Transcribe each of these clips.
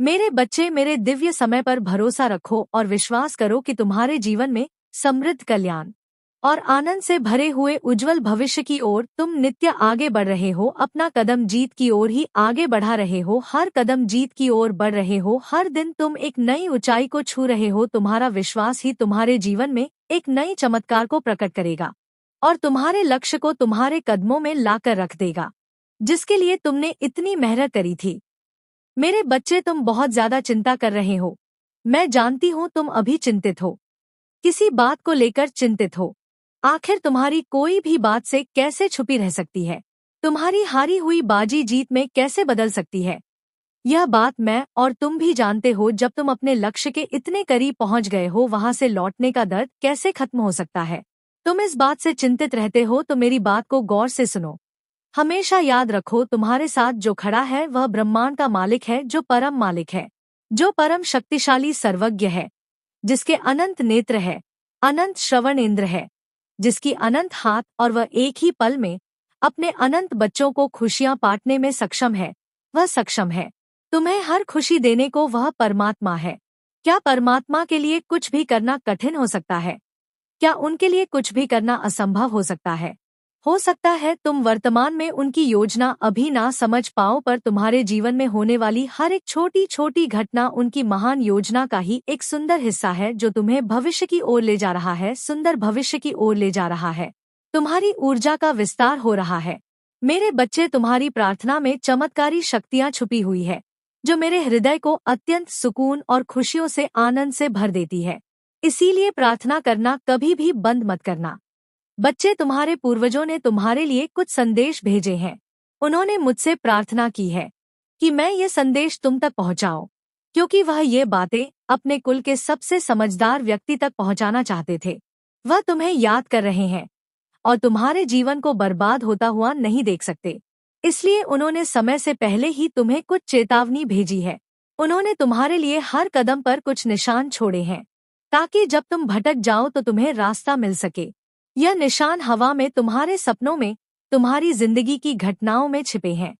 मेरे बच्चे, मेरे दिव्य समय पर भरोसा रखो और विश्वास करो कि तुम्हारे जीवन में समृद्ध कल्याण और आनंद से भरे हुए उज्जवल भविष्य की ओर तुम नित्य आगे बढ़ रहे हो। अपना कदम जीत की ओर ही आगे बढ़ा रहे हो, हर कदम जीत की ओर बढ़ रहे हो। हर दिन तुम एक नई ऊंचाई को छू रहे हो। तुम्हारा विश्वास ही तुम्हारे जीवन में एक नई चमत्कार को प्रकट करेगा और तुम्हारे लक्ष्य को तुम्हारे कदमों में लाकर रख देगा, जिसके लिए तुमने इतनी मेहनत करी थी। मेरे बच्चे, तुम बहुत ज्यादा चिंता कर रहे हो। मैं जानती हूँ तुम अभी चिंतित हो, किसी बात को लेकर चिंतित हो। आखिर तुम्हारी कोई भी बात से कैसे छुपी रह सकती है? तुम्हारी हारी हुई बाजी जीत में कैसे बदल सकती है? यह बात मैं और तुम भी जानते हो। जब तुम अपने लक्ष्य के इतने करीब पहुंच गए हो, वहां से लौटने का दर्द कैसे खत्म हो सकता है? तुम इस बात से चिंतित रहते हो तो मेरी बात को गौर से सुनो। हमेशा याद रखो, तुम्हारे साथ जो खड़ा है वह ब्रह्मांड का मालिक है, जो परम मालिक है, जो परम शक्तिशाली सर्वज्ञ है, जिसके अनंत नेत्र है, अनंत श्रवण इंद्र है, जिसकी अनंत हाथ और वह एक ही पल में अपने अनंत बच्चों को खुशियां बांटने में सक्षम है। वह सक्षम है तुम्हें हर खुशी देने को। वह परमात्मा है। क्या परमात्मा के लिए कुछ भी करना कठिन हो सकता है? क्या उनके लिए कुछ भी करना असंभव हो सकता है? हो सकता है तुम वर्तमान में उनकी योजना अभी ना समझ पाओ, पर तुम्हारे जीवन में होने वाली हर एक छोटी छोटी घटना उनकी महान योजना का ही एक सुंदर हिस्सा है, जो तुम्हें भविष्य की ओर ले जा रहा है, सुंदर भविष्य की ओर ले जा रहा है। तुम्हारी ऊर्जा का विस्तार हो रहा है। मेरे बच्चे, तुम्हारी प्रार्थना में चमत्कारी शक्तियां छुपी हुई है, जो मेरे हृदय को अत्यंत सुकून और खुशियों से आनंद से भर देती है। इसीलिए प्रार्थना करना कभी भी बंद मत करना। बच्चे, तुम्हारे पूर्वजों ने तुम्हारे लिए कुछ संदेश भेजे हैं। उन्होंने मुझसे प्रार्थना की है कि मैं ये संदेश तुम तक पहुंचाऊं, क्योंकि वह ये बातें अपने कुल के सबसे समझदार व्यक्ति तक पहुंचाना चाहते थे। वह तुम्हें याद कर रहे हैं और तुम्हारे जीवन को बर्बाद होता हुआ नहीं देख सकते। इसलिए उन्होंने समय से पहले ही तुम्हें कुछ चेतावनी भेजी है। उन्होंने तुम्हारे लिए हर कदम पर कुछ निशान छोड़े हैं, ताकि जब तुम भटक जाओ तो तुम्हें रास्ता मिल सके। यह निशान हवा में, तुम्हारे सपनों में, तुम्हारी जिंदगी की घटनाओं में छिपे हैं।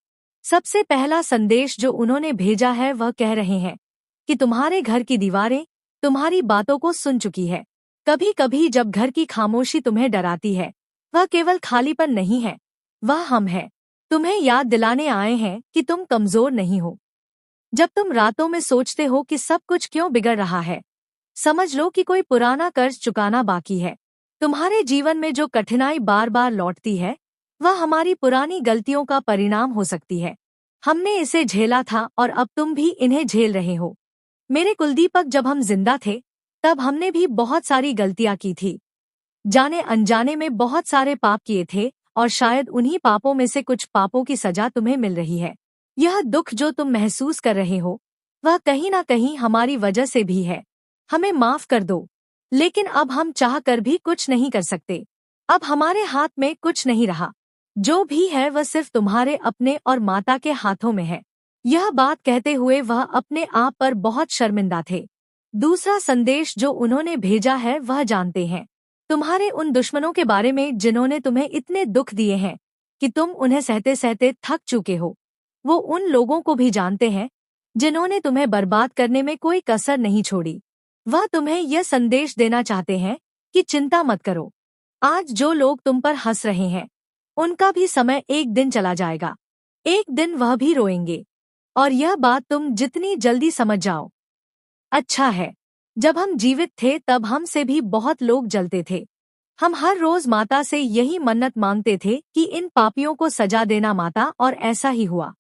सबसे पहला संदेश जो उन्होंने भेजा है, वह कह रहे हैं कि तुम्हारे घर की दीवारें तुम्हारी बातों को सुन चुकी है। कभी कभी जब घर की खामोशी तुम्हें डराती है, वह केवल खालीपन नहीं है, वह हम है। तुम्हें याद दिलाने आए हैं कि तुम कमजोर नहीं हो। जब तुम रातों में सोचते हो कि सब कुछ क्यों बिगड़ रहा है, समझ लो कि कोई पुराना कर्ज चुकाना बाकी है। तुम्हारे जीवन में जो कठिनाई बार बार लौटती है, वह हमारी पुरानी गलतियों का परिणाम हो सकती है। हमने इसे झेला था और अब तुम भी इन्हें झेल रहे हो। मेरे कुलदीपक, जब हम जिंदा थे तब हमने भी बहुत सारी गलतियां की थी। जाने अनजाने में बहुत सारे पाप किए थे, और शायद उन्हीं पापों में से कुछ पापों की सजा तुम्हें मिल रही है। यह दुख जो तुम महसूस कर रहे हो, वह कहीं ना कहीं हमारी वजह से भी है। हमें माफ कर दो, लेकिन अब हम चाह कर भी कुछ नहीं कर सकते। अब हमारे हाथ में कुछ नहीं रहा। जो भी है वह सिर्फ तुम्हारे अपने और माता के हाथों में है। यह बात कहते हुए वह अपने आप पर बहुत शर्मिंदा थे। दूसरा संदेश जो उन्होंने भेजा है, वह जानते हैं तुम्हारे उन दुश्मनों के बारे में जिन्होंने तुम्हें इतने दुख दिए हैं कि तुम उन्हें सहते सहते थक चुके हो। वो उन लोगों को भी जानते हैं जिन्होंने तुम्हें बर्बाद करने में कोई कसर नहीं छोड़ी। वह तुम्हें यह संदेश देना चाहते हैं कि चिंता मत करो। आज जो लोग तुम पर हंस रहे हैं, उनका भी समय एक दिन चला जाएगा। एक दिन वह भी रोएंगे, और यह बात तुम जितनी जल्दी समझ जाओ, अच्छा है। जब हम जीवित थे तब हमसे भी बहुत लोग जलते थे। हम हर रोज माता से यही मन्नत मांगते थे कि इन पापियों को सजा देना माता, और ऐसा ही हुआ।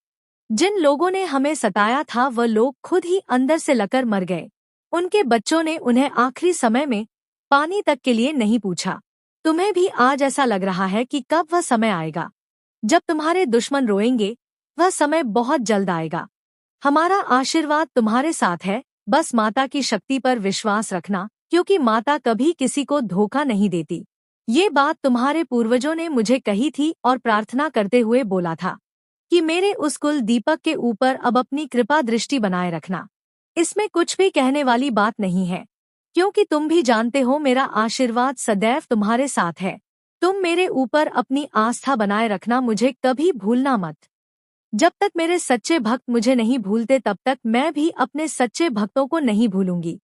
जिन लोगों ने हमें सताया था, वह लोग खुद ही अंदर से लकर मर गए। उनके बच्चों ने उन्हें आखिरी समय में पानी तक के लिए नहीं पूछा। तुम्हें भी आज ऐसा लग रहा है कि कब वह समय आएगा जब तुम्हारे दुश्मन रोएंगे। वह समय बहुत जल्द आएगा। हमारा आशीर्वाद तुम्हारे साथ है। बस माता की शक्ति पर विश्वास रखना, क्योंकि माता कभी किसी को धोखा नहीं देती। ये बात तुम्हारे पूर्वजों ने मुझे कही थी और प्रार्थना करते हुए बोला था कि मेरे उस कुल दीपक के ऊपर अब अपनी कृपा दृष्टि बनाए रखना। इसमें कुछ भी कहने वाली बात नहीं है, क्योंकि तुम भी जानते हो मेरा आशीर्वाद सदैव तुम्हारे साथ है। तुम मेरे ऊपर अपनी आस्था बनाए रखना, मुझे कभी भूलना मत। जब तक मेरे सच्चे भक्त मुझे नहीं भूलते तब तक मैं भी अपने सच्चे भक्तों को नहीं भूलूंगी।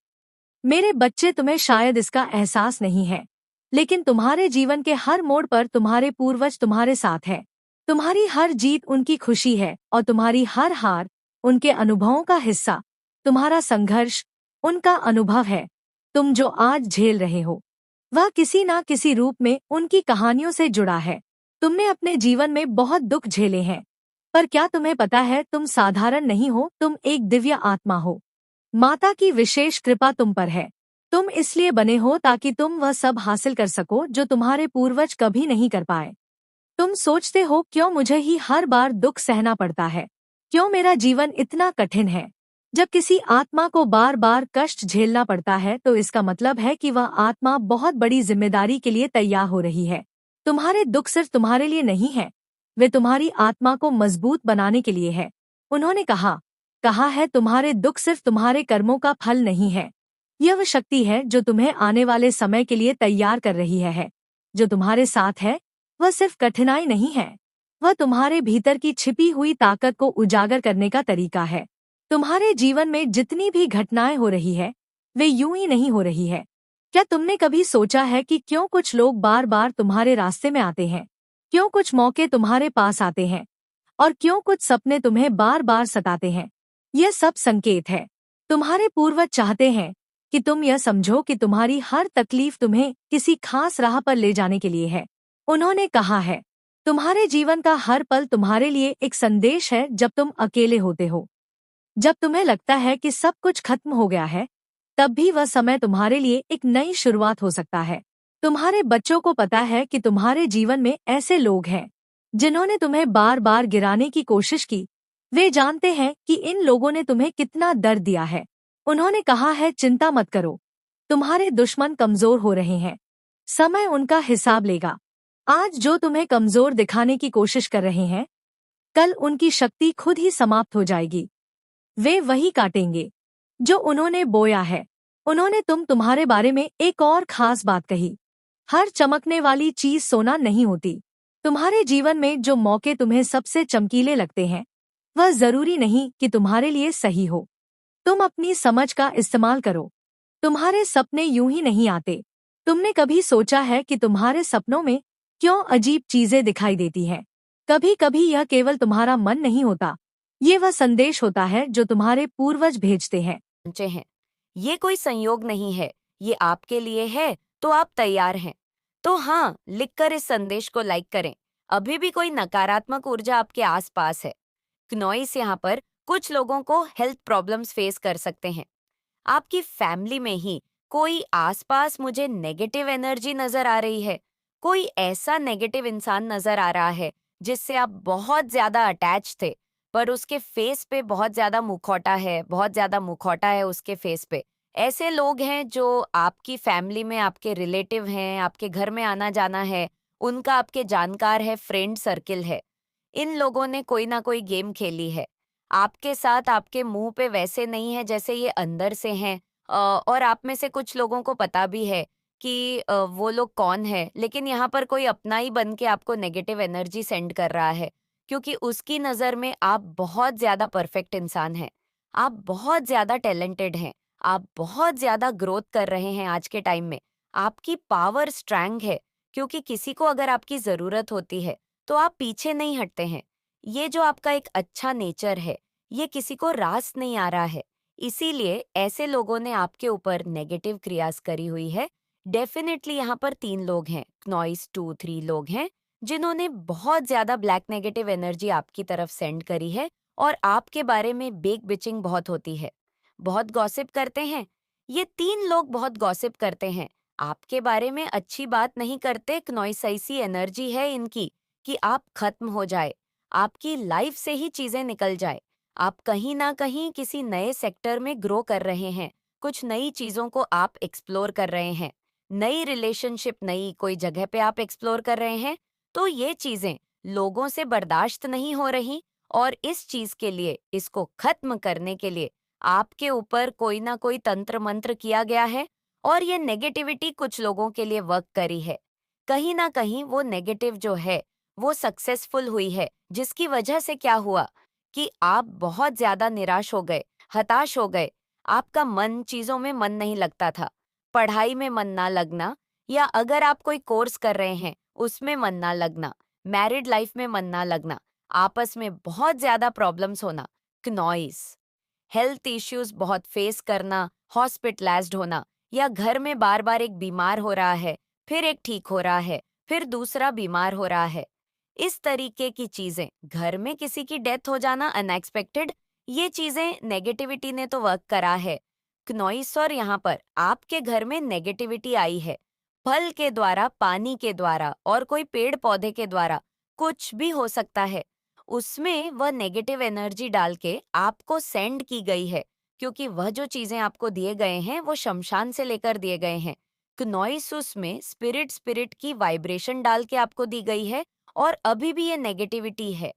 मेरे बच्चे, तुम्हें शायद इसका एहसास नहीं है, लेकिन तुम्हारे जीवन के हर मोड़ पर तुम्हारे पूर्वज तुम्हारे साथ है। तुम्हारी हर जीत उनकी खुशी है और तुम्हारी हर हार उनके अनुभवों का हिस्सा। तुम्हारा संघर्ष उनका अनुभव है। तुम जो आज झेल रहे हो वह किसी ना किसी रूप में उनकी कहानियों से जुड़ा है। तुमने अपने जीवन में बहुत दुख झेले हैं, पर क्या तुम्हें पता है, तुम साधारण नहीं हो, तुम एक दिव्य आत्मा हो। माता की विशेष कृपा तुम पर है। तुम इसलिए बने हो ताकि तुम वह सब हासिल कर सको जो तुम्हारे पूर्वज कभी नहीं कर पाए। तुम सोचते हो, क्यों मुझे ही हर बार दुख सहना पड़ता है, क्यों मेरा जीवन इतना कठिन है। जब किसी आत्मा को बार बार कष्ट झेलना पड़ता है तो इसका मतलब है कि वह आत्मा बहुत बड़ी जिम्मेदारी के लिए तैयार हो रही है। तुम्हारे दुख सिर्फ तुम्हारे लिए नहीं है, वे तुम्हारी आत्मा को मजबूत बनाने के लिए है। उन्होंने कहा है, तुम्हारे दुख सिर्फ तुम्हारे कर्मों का फल नहीं है, यह वह शक्ति है जो तुम्हें आने वाले समय के लिए तैयार कर रही है। जो तुम्हारे साथ है वह सिर्फ कठिनाई नहीं है, वह तुम्हारे भीतर की छिपी हुई ताकत को उजागर करने का तरीका है। तुम्हारे जीवन में जितनी भी घटनाएं हो रही है वे यूं ही नहीं हो रही है। क्या तुमने कभी सोचा है कि क्यों कुछ लोग बार बार तुम्हारे रास्ते में आते हैं, क्यों कुछ मौके तुम्हारे पास आते हैं और क्यों कुछ सपने तुम्हें बार बार सताते हैं? यह सब संकेत है। तुम्हारे पूर्वज चाहते हैं कि तुम यह समझो कि तुम्हारी हर तकलीफ तुम्हें किसी खास राह पर ले जाने के लिए है। उन्होंने कहा है, तुम्हारे जीवन का हर पल तुम्हारे लिए एक संदेश है। जब तुम अकेले होते हो, जब तुम्हें लगता है कि सब कुछ खत्म हो गया है, तब भी वह समय तुम्हारे लिए एक नई शुरुआत हो सकता है। तुम्हारे बच्चों को पता है कि तुम्हारे जीवन में ऐसे लोग हैं जिन्होंने तुम्हें बार बार गिराने की कोशिश की। वे जानते हैं कि इन लोगों ने तुम्हें कितना दर्द दिया है। उन्होंने कहा है, चिंता मत करो, तुम्हारे दुश्मन कमजोर हो रहे हैं, समय उनका हिसाब लेगा। आज जो तुम्हें कमजोर दिखाने की कोशिश कर रहे हैं, कल उनकी शक्ति खुद ही समाप्त हो जाएगी। वे वही काटेंगे जो उन्होंने बोया है। उन्होंने तुम्हारे बारे में एक और खास बात कही, हर चमकने वाली चीज सोना नहीं होती। तुम्हारे जीवन में जो मौके तुम्हें सबसे चमकीले लगते हैं वह जरूरी नहीं कि तुम्हारे लिए सही हो। तुम अपनी समझ का इस्तेमाल करो। तुम्हारे सपने यूं ही नहीं आते। तुमने कभी सोचा है कि तुम्हारे सपनों में क्यों अजीब चीजें दिखाई देती हैं? कभी कभी यह केवल तुम्हारा मन नहीं होता, ये वह संदेश होता है जो तुम्हारे पूर्वज भेजते हैं। हैं। ये कोई संयोग नहीं है, ये आपके लिए है, तो आप तैयार हैं। तो हाँ, लिखकर इस संदेश को लाइक करें। अभी भी कोई नकारात्मक ऊर्जा आपके आसपास है। क्नॉइस यहाँ पर कुछ लोगों को हेल्थ प्रॉब्लम्स फेस कर सकते हैं। आपकी फैमिली में ही कोई आसपास मुझे नेगेटिव एनर्जी नजर आ रही है, कोई ऐसा नेगेटिव इंसान नजर आ रहा है जिससे आप बहुत ज्यादा अटैच थे, पर उसके फेस पे बहुत ज्यादा मुखौटा है, बहुत ज्यादा मुखौटा है उसके फेस पे। ऐसे लोग हैं जो आपकी फैमिली में आपके रिलेटिव हैं, आपके घर में आना जाना है, उनका आपके जानकार है, फ्रेंड सर्किल है। इन लोगों ने कोई ना कोई गेम खेली है आपके साथ, आपके मुंह पे वैसे नहीं है जैसे ये अंदर से हैं। और आप में से कुछ लोगों को पता भी है कि वो लोग कौन है, लेकिन यहाँ पर कोई अपना ही बन के आपको नेगेटिव एनर्जी सेंड कर रहा है, क्योंकि उसकी नज़र में आप बहुत ज़्यादा परफेक्ट इंसान हैं, आप बहुत ज़्यादा टैलेंटेड हैं, आप बहुत ज़्यादा ग्रोथ कर रहे हैं आज के टाइम में। आपकी पावर स्ट्रैंग है, क्योंकि किसी को अगर आपकी ज़रूरत होती है तो आप पीछे नहीं हटते हैं। ये जो आपका एक अच्छा नेचर है, ये किसी को रास नहीं आ रहा है, इसीलिए ऐसे लोगों ने आपके ऊपर नेगेटिव क्रियास करी हुई है। डेफिनेटली यहाँ पर 3 लोग हैं, नॉइस 2-3 लोग हैं जिन्होंने बहुत ज्यादा ब्लैक नेगेटिव एनर्जी आपकी तरफ सेंड करी है, और आपके बारे में बेक बिचिंग बहुत होती है, बहुत गॉसिप करते हैं। ये 3 लोग बहुत गॉसिप करते हैं, आपके बारे में अच्छी बात नहीं करते। नॉइस ऐसी एनर्जी है इनकी कि आप खत्म हो जाए, आपकी लाइफ से ही चीजें निकल जाए। आप कहीं ना कहीं किसी नए सेक्टर में ग्रो कर रहे हैं, कुछ नई चीजों को आप एक्सप्लोर कर रहे हैं, नई रिलेशनशिप, नई कोई जगह पे आप एक्सप्लोर कर रहे हैं। तो ये चीजें लोगों से बर्दाश्त नहीं हो रही, और इस चीज के लिए, इसको खत्म करने के लिए आपके ऊपर कोई ना कोई तंत्र मंत्र किया गया है, और ये नेगेटिविटी कुछ लोगों के लिए वर्क करी है। कहीं ना कहीं वो नेगेटिव जो है वो सक्सेसफुल हुई है, जिसकी वजह से क्या हुआ कि आप बहुत ज्यादा निराश हो गए, हताश हो गए। आपका मन चीजों में मन नहीं लगता था, पढ़ाई में मन ना लगना, या अगर आप कोई कोर्स कर रहे हैं उसमें मन ना लगना, मैरिड लाइफ में मन ना लगना, आपस में बहुत ज्यादा प्रॉब्लम्स होना, नॉइस, हेल्थ इश्यूज बहुत फेस करना, हॉस्पिटलाइज्ड होना, या घर में बार बार एक बीमार हो रहा है, फिर एक ठीक हो रहा है, फिर दूसरा बीमार हो रहा है, इस तरीके की चीजें, घर में किसी की डेथ हो जाना अनएक्सपेक्टेड, ये चीजें नेगेटिविटी ने तो वर्क करा है। क्नॉइस, और यहाँ पर आपके घर में नेगेटिविटी आई है, फल के द्वारा, पानी के द्वारा, और कोई पेड़ पौधे के द्वारा, कुछ भी हो सकता है, उसमें वह नेगेटिव एनर्जी डाल के आपको सेंड की गई है, क्योंकि वह जो चीजें आपको दिए गए हैं वो शमशान से लेकर दिए गए हैं। क्नॉइस उसमें स्पिरिट स्पिरिट की वाइब्रेशन डाल के आपको दी गई है, और अभी भी ये नेगेटिविटी है,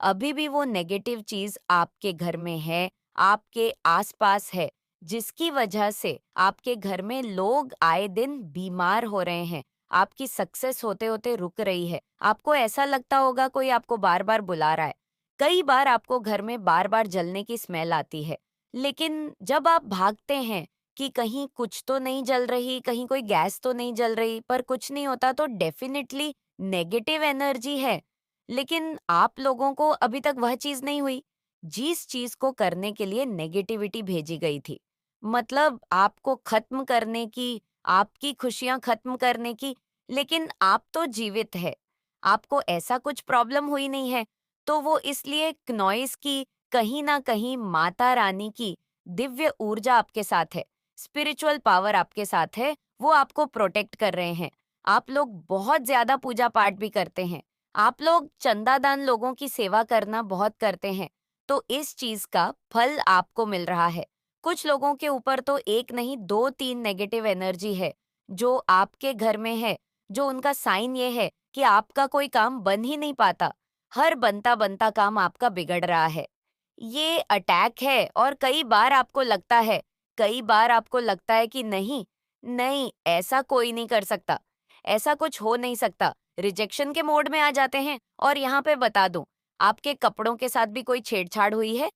अभी भी वो नेगेटिव चीज आपके घर में है, आपके आसपास है, जिसकी वजह से आपके घर में लोग आए दिन बीमार हो रहे हैं, आपकी सक्सेस होते होते रुक रही है, आपको ऐसा लगता होगा कोई आपको बार बार बुला रहा है, कई बार आपको घर में बार बार जलने की स्मेल आती है, लेकिन जब आप भागते हैं कि कहीं कुछ तो नहीं जल रही, कहीं कोई गैस तो नहीं जल रही, पर कुछ नहीं होता, तो डेफिनेटली नेगेटिव एनर्जी है। लेकिन आप लोगों को अभी तक वह चीज नहीं हुई, जिस चीज को करने के लिए नेगेटिविटी भेजी गई थी, मतलब आपको खत्म करने की, आपकी खुशियां खत्म करने की, लेकिन आप तो जीवित है, आपको ऐसा कुछ प्रॉब्लम हुई नहीं है, तो वो इसलिए नॉइस की, कहीं ना कहीं माता रानी की दिव्य ऊर्जा आपके साथ है, स्पिरिचुअल पावर आपके साथ है, वो आपको प्रोटेक्ट कर रहे हैं। आप लोग बहुत ज्यादा पूजा पाठ भी करते हैं, आप लोग चंदादान, लोगों की सेवा करना बहुत करते हैं, तो इस चीज का फल आपको मिल रहा है। कुछ लोगों के ऊपर तो एक नहीं, दो तीन नेगेटिव एनर्जी है जो आपके घर में है, जो उनका साइन ये है कि आपका कोई काम बन ही नहीं पाता, हर बनता बनता काम आपका बिगड़ रहा है। ये अटैक है, और कई बार आपको लगता है, कई बार आपको लगता है कि नहीं, नहीं, ऐसा कोई नहीं कर सकता, ऐसा कुछ हो नहीं सकता, रिजेक्शन के मोड में आ जाते हैं। और यहाँ पे बता दूं, आपके कपड़ों के साथ भी कोई छेड़छाड़ हुई है?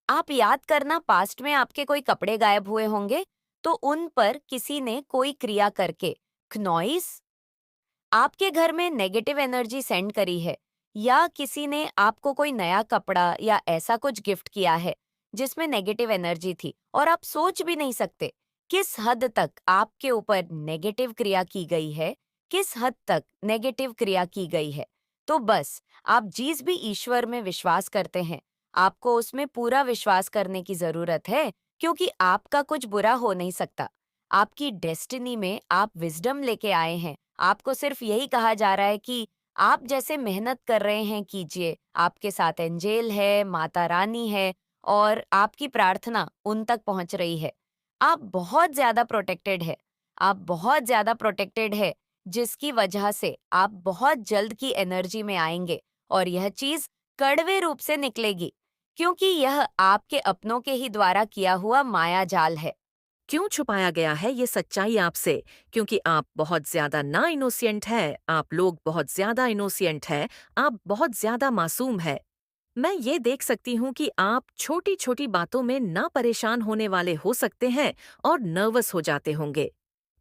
आप याद करना, पास्ट में आपके कोई कपड़े गायब हुए होंगे, तो उन पर किसी ने कोई क्रिया करके, नॉइस, आपके घर में नेगेटिव एनर्जी सेंड करी है, या किसी ने आपको कोई नया कपड़ा या ऐसा कुछ गिफ्ट किया है जिसमें नेगेटिव एनर्जी थी, और आप सोच भी नहीं सकते किस हद तक आपके ऊपर नेगेटिव क्रिया की गई है, किस हद तक नेगेटिव क्रिया की गई है। तो बस, आप जिस भी ईश्वर में विश्वास करते हैं, आपको उसमें पूरा विश्वास करने की जरूरत है, क्योंकि आपका कुछ बुरा हो नहीं सकता। आपकी डेस्टिनी में आप विजडम लेके आए हैं, आपको सिर्फ यही कहा जा रहा है कि आप जैसे मेहनत कर रहे हैं कीजिए, आपके साथ एंजेल है, माता रानी है, और आपकी प्रार्थना उन तक पहुंच रही है। आप बहुत ज्यादा प्रोटेक्टेड है, आप बहुत ज्यादा प्रोटेक्टेड है, जिसकी वजह से आप बहुत जल्द की एनर्जी में आएंगे, और यह चीज कड़वे रूप से निकलेगी, क्योंकि यह आपके अपनों के ही द्वारा किया हुआ माया जाल है। क्यों छुपाया गया है ये सच्चाई आपसे? क्योंकि आप बहुत ज्यादा ना इनोसेंट है, आप लोग बहुत ज्यादा इनोसेंट है, आप बहुत ज्यादा मासूम है। मैं ये देख सकती हूँ कि आप छोटी छोटी बातों में ना परेशान होने वाले हो सकते हैं और नर्वस हो जाते होंगे।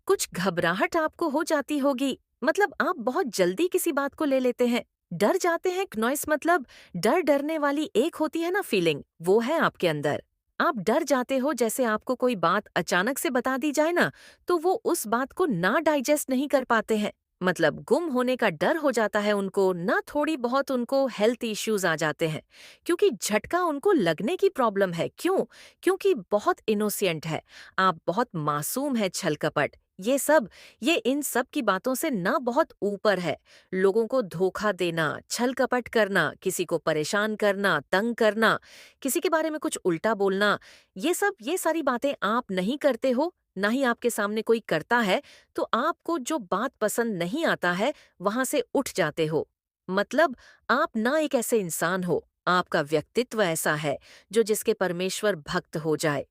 कुछ घबराहट आपको हो जाती होगी, मतलब आप बहुत जल्दी किसी बात को ले लेते हैं, डर जाते हैं। नॉइस मतलब डर, डरने वाली एक होती है ना फीलिंग, वो है आपके अंदर। आप डर जाते हो, जैसे आपको कोई बात अचानक से बता दी जाए ना, तो वो उस बात को ना डाइजेस्ट नहीं कर पाते हैं, मतलब गुम होने का डर हो जाता है उनको ना, थोड़ी बहुत उनको हेल्थ इश्यूज आ जाते हैं, क्योंकि झटका उनको लगने की प्रॉब्लम है। क्यों? क्योंकि बहुत इनोसेंट है, आप बहुत मासूम है, छल कपट, ये इन सब की बातों से ना बहुत ऊपर है। लोगों को धोखा देना, छल कपट करना, किसी को परेशान करना, तंग करना, किसी के बारे में कुछ उल्टा बोलना, ये सारी बातें आप नहीं करते हो, ना ही आपके सामने कोई करता है, तो आपको जो बात पसंद नहीं आता है, वहां से उठ जाते हो। मतलब आप ना एक ऐसे इंसान हो, आपका व्यक्तित्व ऐसा है जो जिसके परमेश्वर भक्त हो जाए।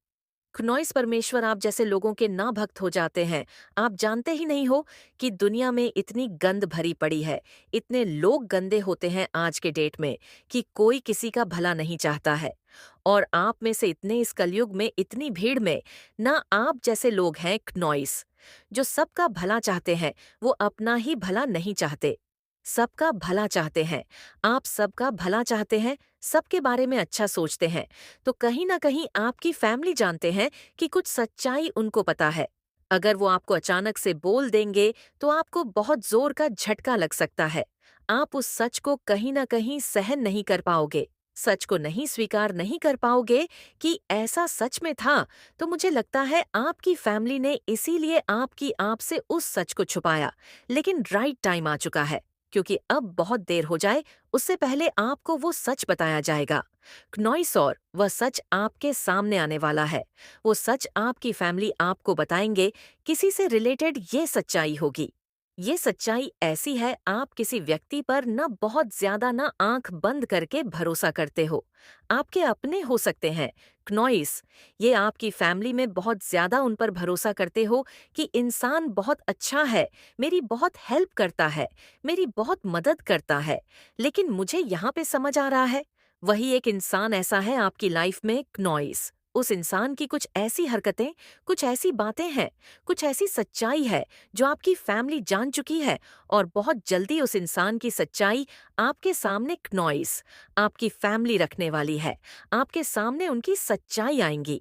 क्नॉइस परमेश्वर आप जैसे लोगों के ना भक्त हो जाते हैं। आप जानते ही नहीं हो कि दुनिया में इतनी गंद भरी पड़ी है, इतने लोग गंदे होते हैं आज के डेट में कि कोई किसी का भला नहीं चाहता है। और आप में से इतने इस कलयुग में इतनी भीड़ में ना आप जैसे लोग हैं क्नॉइस, जो सबका भला चाहते हैं, वो अपना ही भला नहीं चाहते, सबका भला चाहते हैं। आप सबका भला चाहते हैं, सबके बारे में अच्छा सोचते हैं, तो कहीं ना कहीं आपकी फैमिली जानते हैं कि कुछ सच्चाई उनको पता है। अगर वो आपको अचानक से बोल देंगे तो आपको बहुत जोर का झटका लग सकता है। आप उस सच को कहीं ना कहीं सहन नहीं कर पाओगे, सच को नहीं स्वीकार नहीं कर पाओगे कि ऐसा सच में था। तो मुझे लगता है आपकी फैमिली ने इसीलिए आपकी आप से उस सच को छुपाया। लेकिन राइट टाइम आ चुका है, क्योंकि अब बहुत देर हो जाए उससे पहले आपको वो सच बताया जाएगा। क्नॉइस और वह सच आपके सामने आने वाला है। वो सच आपकी फैमिली आपको बताएंगे, किसी से रिलेटेड ये सच्चाई होगी। ये सच्चाई ऐसी है, आप किसी व्यक्ति पर न बहुत ज्यादा न आंख बंद करके भरोसा करते हो। आपके अपने हो सकते हैं क्नॉइस, ये आपकी फैमिली में बहुत ज्यादा उन पर भरोसा करते हो कि इंसान बहुत अच्छा है, मेरी बहुत हेल्प करता है, मेरी बहुत मदद करता है। लेकिन मुझे यहाँ पे समझ आ रहा है, वही एक इंसान ऐसा है आपकी लाइफ में क्नॉइस। उस इंसान की कुछ ऐसी हरकतें, कुछ ऐसी बातें हैं, कुछ ऐसी सच्चाई है जो आपकी फैमिली जान चुकी है। और बहुत जल्दी उस इंसान की सच्चाई आपके सामने क्नॉइस, आपकी फैमिली रखने वाली है। आपके सामने उनकी सच्चाई आएंगी।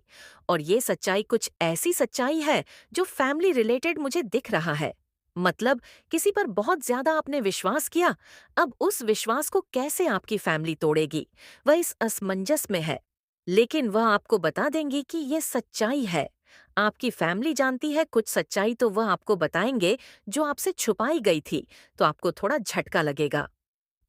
और ये सच्चाई कुछ ऐसी सच्चाई है जो फैमिली रिलेटेड मुझे दिख रहा है। मतलब किसी पर बहुत ज्यादा आपने विश्वास किया, अब उस विश्वास को कैसे आपकी फैमिली तोड़ेगी, वह इस असमंजस में है। लेकिन वह आपको बता देंगी कि ये सच्चाई है। आपकी फैमिली जानती है कुछ सच्चाई, तो वह आपको बताएंगे जो आपसे छुपाई गई थी, तो आपको थोड़ा झटका लगेगा।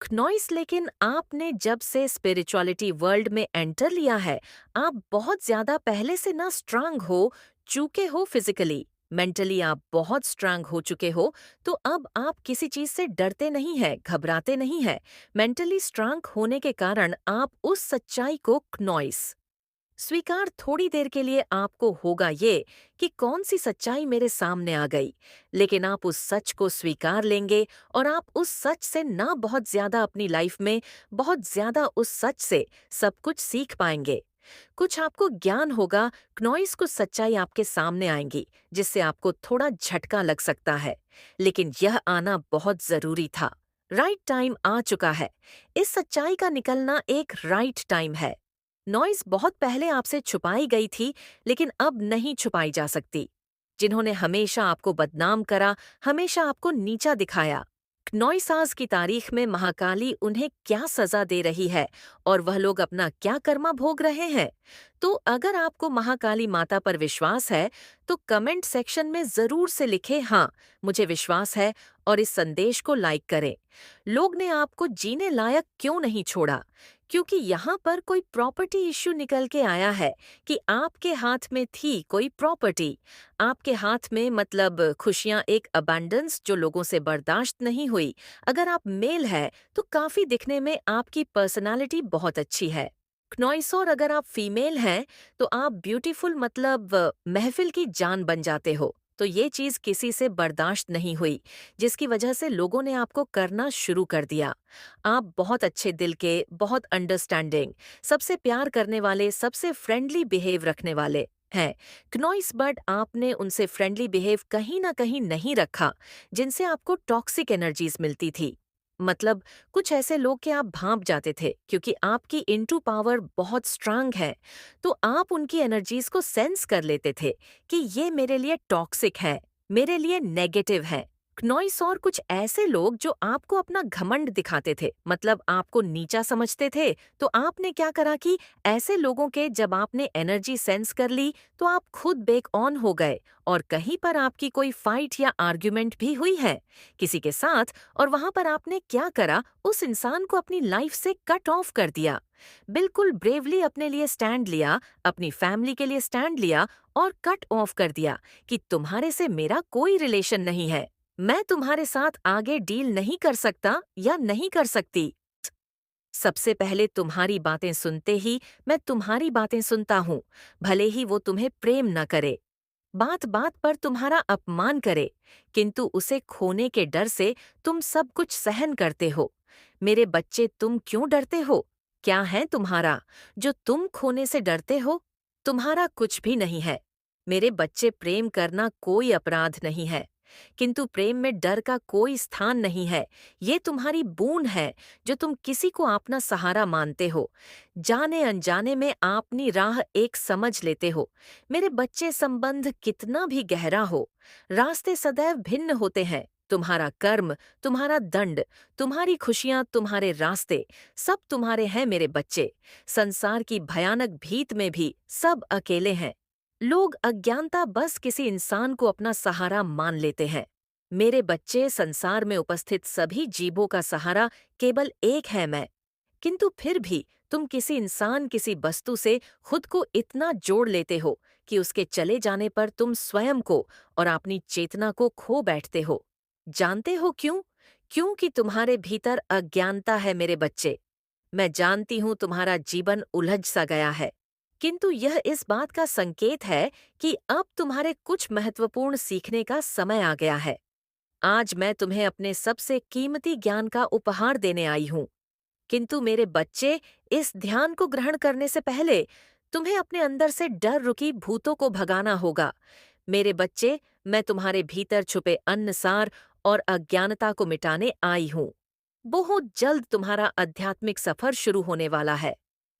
क्नॉइस, लेकिन आपने जब से स्पिरिचुअलिटी वर्ल्ड में एंटर लिया है, आप बहुत ज्यादा पहले से ना स्ट्रांग हो चुके हो। फिजिकली मेंटली आप बहुत स्ट्रांग हो चुके हो। तो अब आप किसी चीज से डरते नहीं है, घबराते नहीं है। मेंटली स्ट्रांग होने के कारण आप उस सच्चाई को क्नॉइस स्वीकार थोड़ी देर के लिए आपको होगा ये कि कौन सी सच्चाई मेरे सामने आ गई, लेकिन आप उस सच को स्वीकार लेंगे और आप उस सच से ना बहुत ज्यादा अपनी लाइफ में बहुत ज्यादा उस सच से सब कुछ सीख पाएंगे। कुछ आपको ज्ञान होगा, क्नॉइस कुछ सच्चाई आपके सामने आएंगी जिससे आपको थोड़ा झटका लग सकता है। लेकिन यह आना बहुत जरूरी था। राइट टाइम आ चुका है। इस सच्चाई का निकलना एक राइट टाइम है। नॉइस बहुत पहले आपसे छुपाई गई थी, लेकिन अब नहीं छुपाई जा सकती। जिन्होंने हमेशा आपको बदनाम करा, हमेशा आपको नीचा दिखाया, नॉइसाज की तारीख में महाकाली उन्हें क्या सजा दे रही है और वह लोग अपना क्या कर्मा भोग रहे हैं। तो अगर आपको महाकाली माता पर विश्वास है तो कमेंट सेक्शन में जरूर से लिखे हाँ मुझे विश्वास है, और इस संदेश को लाइक करें। लोग ने आपको जीने लायक क्यों नहीं छोड़ा? क्योंकि यहाँ पर कोई प्रॉपर्टी इश्यू निकल के आया है कि आपके हाथ में थी कोई प्रॉपर्टी। आपके हाथ में मतलब खुशियाँ, एक अबंडेंस जो लोगों से बर्दाश्त नहीं हुई। अगर आप मेल है तो काफी दिखने में आपकी पर्सनालिटी बहुत अच्छी है। क्नॉइसोर, अगर आप फीमेल हैं तो आप ब्यूटीफुल मतलब महफिल की जान बन जाते हो। तो ये चीज किसी से बर्दाश्त नहीं हुई, जिसकी वजह से लोगों ने आपको करना शुरू कर दिया। आप बहुत अच्छे दिल के, बहुत अंडरस्टैंडिंग, सबसे प्यार करने वाले, सबसे फ्रेंडली बिहेव रखने वाले हैं क्नॉइस, बट आपने उनसे फ्रेंडली बिहेव कहीं ना कहीं नहीं रखा जिनसे आपको टॉक्सिक एनर्जीज मिलती थी। मतलब कुछ ऐसे लोग के आप भांप जाते थे क्योंकि आपकी इनटू पावर बहुत स्ट्रांग है। तो आप उनकी एनर्जीज को सेंस कर लेते थे कि ये मेरे लिए टॉक्सिक है, मेरे लिए नेगेटिव है। क्नॉइस और कुछ ऐसे लोग जो आपको अपना घमंड दिखाते थे, मतलब आपको नीचा समझते थे। तो आपने क्या करा कि ऐसे लोगों के जब आपने एनर्जी सेंस कर ली तो आप खुद बेक ऑन हो गए, और कहीं पर आपकी कोई फाइट या आर्ग्यूमेंट भी हुई है किसी के साथ, और वहां पर आपने क्या करा, उस इंसान को अपनी लाइफ से कट ऑफ कर दिया। बिल्कुल ब्रेवली अपने लिए स्टैंड लिया, अपनी फैमिली के लिए स्टैंड लिया और कट ऑफ कर दिया कि तुम्हारे से मेरा कोई रिलेशन नहीं है, मैं तुम्हारे साथ आगे डील नहीं कर सकता या नहीं कर सकती। सबसे पहले तुम्हारी बातें सुनते ही मैं तुम्हारी बातें सुनता हूँ, भले ही वो तुम्हें प्रेम न करे, बात बात पर तुम्हारा अपमान करे, किंतु उसे खोने के डर से तुम सब कुछ सहन करते हो। मेरे बच्चे, तुम क्यों डरते हो? क्या है तुम्हारा जो तुम खोने से डरते हो? तुम्हारा कुछ भी नहीं है। मेरे बच्चे, प्रेम करना कोई अपराध नहीं है, किंतु प्रेम में डर का कोई स्थान नहीं है। ये तुम्हारी बूंद है जो तुम किसी को अपना सहारा मानते हो। जाने अनजाने में अपनी राह एक समझ लेते हो। मेरे बच्चे, संबंध कितना भी गहरा हो, रास्ते सदैव भिन्न होते हैं। तुम्हारा कर्म, तुम्हारा दंड, तुम्हारी खुशियां, तुम्हारे रास्ते, सब तुम्हारे हैं मेरे बच्चे। संसार की भयानक भीत में भी सब अकेले हैं। लोग अज्ञानता बस किसी इंसान को अपना सहारा मान लेते हैं। मेरे बच्चे, संसार में उपस्थित सभी जीवों का सहारा केवल एक है, मैं। किंतु फिर भी तुम किसी इंसान, किसी वस्तु से खुद को इतना जोड़ लेते हो कि उसके चले जाने पर तुम स्वयं को और अपनी चेतना को खो बैठते हो। जानते हो क्यों? क्योंकि तुम्हारे भीतर अज्ञानता है मेरे बच्चे। मैं जानती हूँ तुम्हारा जीवन उलझ सा गया है, किंतु यह इस बात का संकेत है कि अब तुम्हारे कुछ महत्वपूर्ण सीखने का समय आ गया है। आज मैं तुम्हें अपने सबसे कीमती ज्ञान का उपहार देने आई हूँ। किंतु मेरे बच्चे, इस ध्यान को ग्रहण करने से पहले तुम्हें अपने अंदर से डर रुकी भूतों को भगाना होगा। मेरे बच्चे, मैं तुम्हारे भीतर छुपे अन्नसार और अज्ञानता को मिटाने आई हूँ। बहुत जल्द तुम्हारा आध्यात्मिक सफर शुरू होने वाला है।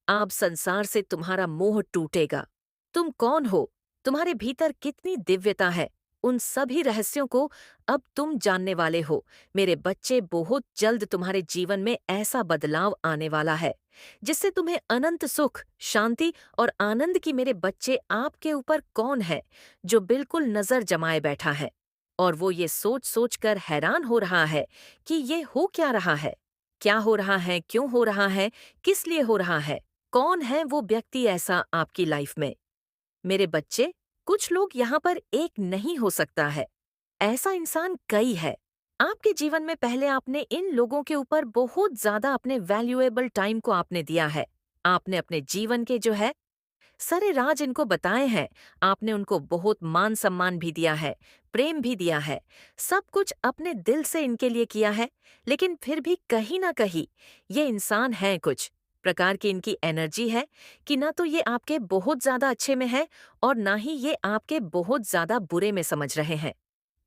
अब संसार से तुम्हारा मोह टूटेगा। तुम कौन हो? तुम्हारे भीतर कितनी दिव्यता है? उन सभी रहस्यों को अब तुम जानने वाले हो। मेरे बच्चे, बहुत जल्द तुम्हारे जीवन में ऐसा बदलाव आने वाला है जिससे तुम्हें अनंत सुख, शांति और आनंद की। मेरे बच्चे, आपके ऊपर कौन है जो बिल्कुल नजर जमाए बैठा है और वो ये सोच सोच कर हैरान हो रहा है कि ये हो क्या रहा है? क्या हो रहा है? क्यों हो रहा है? किस लिए हो रहा है? कौन है वो व्यक्ति ऐसा आपकी लाइफ में? मेरे बच्चे, कुछ लोग यहाँ पर एक नहीं हो सकता है, ऐसा इंसान कई है। आपके जीवन में पहले आपने इन लोगों के ऊपर बहुत ज्यादा अपने वैल्यूएबल टाइम को आपने दिया है। आपने अपने जीवन के जो है सारे राज इनको बताए हैं। आपने उनको बहुत मान सम्मान भी दिया है, प्रेम भी दिया है, सब कुछ अपने दिल से इनके लिए किया है। लेकिन फिर भी कहीं ना कहीं ये इंसान हैं, कुछ प्रकार की इनकी एनर्जी है कि ना तो ये आपके बहुत ज्यादा अच्छे में है और ना ही ये आपके बहुत ज्यादा बुरे में समझ रहे हैं।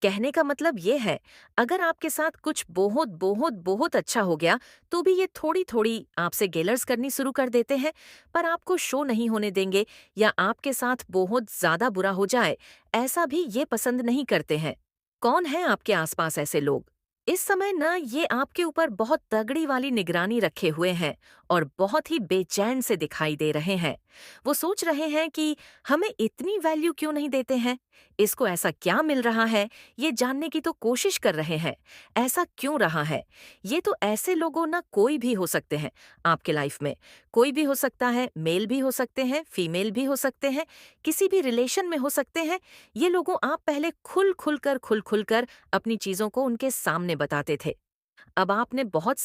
कहने का मतलब ये है, अगर आपके साथ कुछ बहुत बहुत बहुत अच्छा हो गया तो भी ये थोड़ी थोड़ी आपसे गेलर्स करनी शुरू कर देते हैं, पर आपको शो नहीं होने देंगे। या आपके साथ बहुत ज्यादा बुरा हो जाए, ऐसा भी ये पसंद नहीं करते हैं। कौन है आपके आसपास ऐसे लोग? इस समय ना ये आपके ऊपर बहुत तगड़ी वाली निगरानी रखे हुए हैं और बहुत ही बेचैन से दिखाई दे रहे हैं। वो सोच रहे हैं कि हमें इतनी वैल्यू क्यों नहीं देते हैं, इसको ऐसा क्या मिल रहा है, ये जानने की तो कोशिश कर रहे हैं, ऐसा क्यों रहा है। ये तो ऐसे लोगों ना कोई भी हो सकते हैं आपके लाइफ में। कोई भी हो सकता है, मेल भी हो सकते हैं, फीमेल भी हो सकते हैं, किसी भी रिलेशन में हो सकते हैं। ये लोगों आप पहले खुल खुल कर अपनी चीजों को उनके सामने बताते थे। अब आपने बहुत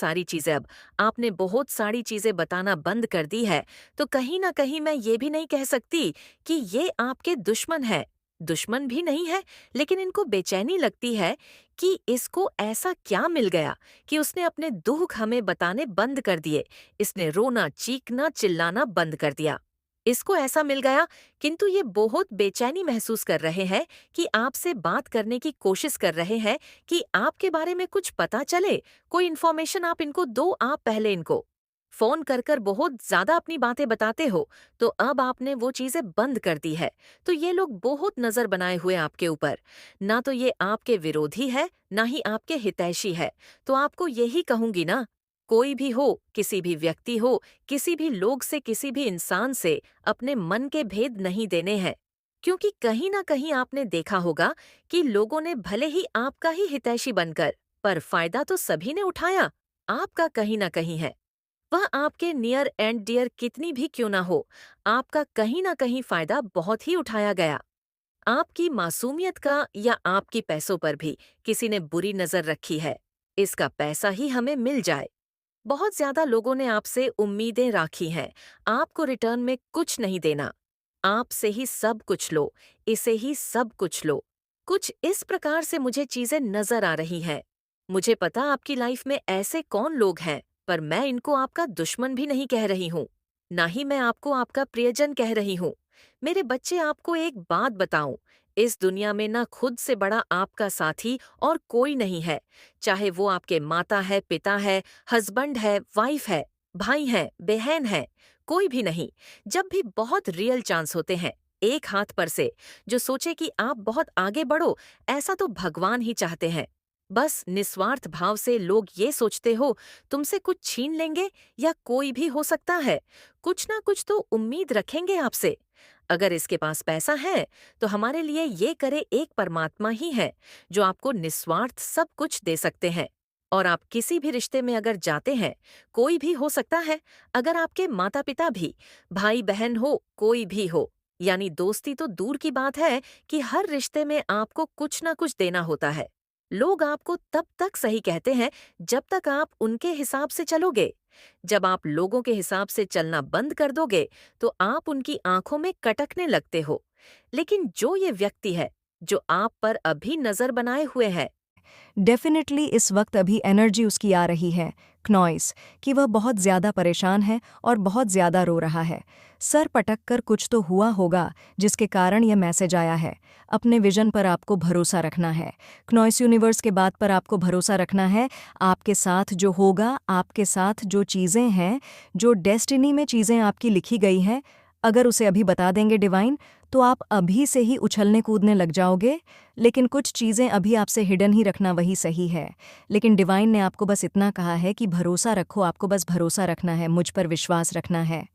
सारी चीजें बताना बंद कर दी है, तो कहीं ना कहीं मैं ये भी नहीं कह सकती कि ये आपके दुश्मन है। दुश्मन भी नहीं है, लेकिन इनको बेचैनी लगती है कि इसको ऐसा क्या मिल गया कि उसने अपने दुख हमें बताने बंद कर दिए। इसने रोना, चीखना, चिल्लाना बंद कर दिया। इसको ऐसा मिल गया, किंतु ये बहुत बेचैनी महसूस कर रहे हैं कि आपसे बात करने की कोशिश कर रहे हैं कि आपके बारे में कुछ पता चले, कोई इन्फॉर्मेशन आप इनको दो। आप पहले इनको फोन कर बहुत ज्यादा अपनी बातें बताते हो, तो अब आपने वो चीजें बंद कर दी है। तो ये लोग बहुत नजर बनाए हुए आपके ऊपर। ना तो ये आपके विरोधी है, ना ही आपके हितैषी है। तो आपको यही कहूंगी ना, कोई भी हो, किसी भी व्यक्ति हो, किसी भी लोग से, किसी भी इंसान से अपने मन के भेद नहीं देने हैं। क्योंकि कहीं ना कहीं आपने देखा होगा कि लोगों ने भले ही आपका ही हितैषी बनकर, पर फायदा तो सभी ने उठाया, आपका कहीं ना कहीं है। वह आपके नियर एंड डियर कितनी भी क्यों ना हो, आपका कहीं ना कहीं फायदा बहुत ही उठाया गया। आपकी मासूमियत का या आपकी पैसों पर भी किसी ने बुरी नजर रखी है। इसका पैसा ही हमें मिल जाए, बहुत ज्यादा लोगों ने आपसे उम्मीदें राखी हैं, आपको रिटर्न में कुछ नहीं देना। आपसे ही सब कुछ लो, इसे ही सब कुछ लो। कुछ इस प्रकार से मुझे चीजें नजर आ रही हैं। मुझे पता आपकी लाइफ में ऐसे कौन लोग हैं, पर मैं इनको आपका दुश्मन भी नहीं कह रही हूँ, ना ही मैं आपको आपका प्रियजन कह रही हूँ। मेरे बच्चे, आपको एक बात बताऊं, इस दुनिया में ना खुद से बड़ा आपका साथी और कोई नहीं है। चाहे वो आपके माता है, पिता है, हस्बैंड है, वाइफ है, भाई है, बहन है, कोई भी नहीं। जब भी बहुत रियल चांस होते हैं एक हाथ पर से, जो सोचे कि आप बहुत आगे बढ़ो, ऐसा तो भगवान ही चाहते हैं। बस निस्वार्थ भाव से लोग ये सोचते हो तुमसे कुछ छीन लेंगे, या कोई भी हो सकता है कुछ ना कुछ तो उम्मीद रखेंगे आपसे। अगर इसके पास पैसा है तो हमारे लिए ये करे एक परमात्मा ही है, जो आपको निस्वार्थ सब कुछ दे सकते हैं। और आप किसी भी रिश्ते में अगर जाते हैं, कोई भी हो सकता है, अगर आपके माता पिता भी, भाई बहन हो, कोई भी हो, यानी दोस्ती तो दूर की बात है कि हर रिश्ते में आपको कुछ ना कुछ देना होता है। लोग आपको तब तक सही कहते हैं जब तक आप उनके हिसाब से चलोगे। जब आप लोगों के हिसाब से चलना बंद कर दोगे तो आप उनकी आंखों में कटकने लगते हो। लेकिन जो ये व्यक्ति है, जो आप पर अभी नजर बनाए हुए है, डेफिनेटली इस वक्त अभी एनर्जी उसकी आ रही है क्नॉइस, कि वह बहुत ज़्यादा परेशान है और बहुत ज़्यादा रो रहा है। सर पटक कर कुछ तो हुआ होगा जिसके कारण यह मैसेज आया है। अपने विजन पर आपको भरोसा रखना है क्नॉइस, यूनिवर्स के बात पर आपको भरोसा रखना है। आपके साथ जो होगा, आपके साथ जो चीज़ें हैं, जो डेस्टिनी में चीज़ें आपकी लिखी गई हैं, अगर उसे अभी बता देंगे डिवाइन, तो आप अभी से ही उछलने कूदने लग जाओगे। लेकिन कुछ चीज़ें अभी आपसे हिडन ही रखना वही सही है। लेकिन डिवाइन ने आपको बस इतना कहा है कि भरोसा रखो, आपको बस भरोसा रखना है, मुझ पर विश्वास रखना है।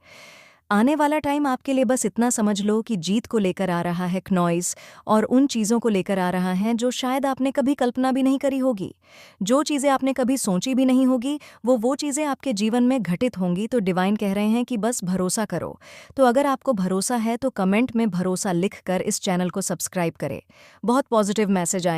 आने वाला टाइम आपके लिए बस इतना समझ लो कि जीत को लेकर आ रहा है क्नॉइस, और उन चीज़ों को लेकर आ रहा है जो शायद आपने कभी कल्पना भी नहीं करी होगी। जो चीज़ें आपने कभी सोची भी नहीं होगी, वो चीज़ें आपके जीवन में घटित होंगी। तो डिवाइन कह रहे हैं कि बस भरोसा करो। तो अगर आपको भरोसा है तो कमेंट में भरोसा लिख कर इस चैनल को सब्सक्राइब करें। बहुत पॉजिटिव मैसेज आए।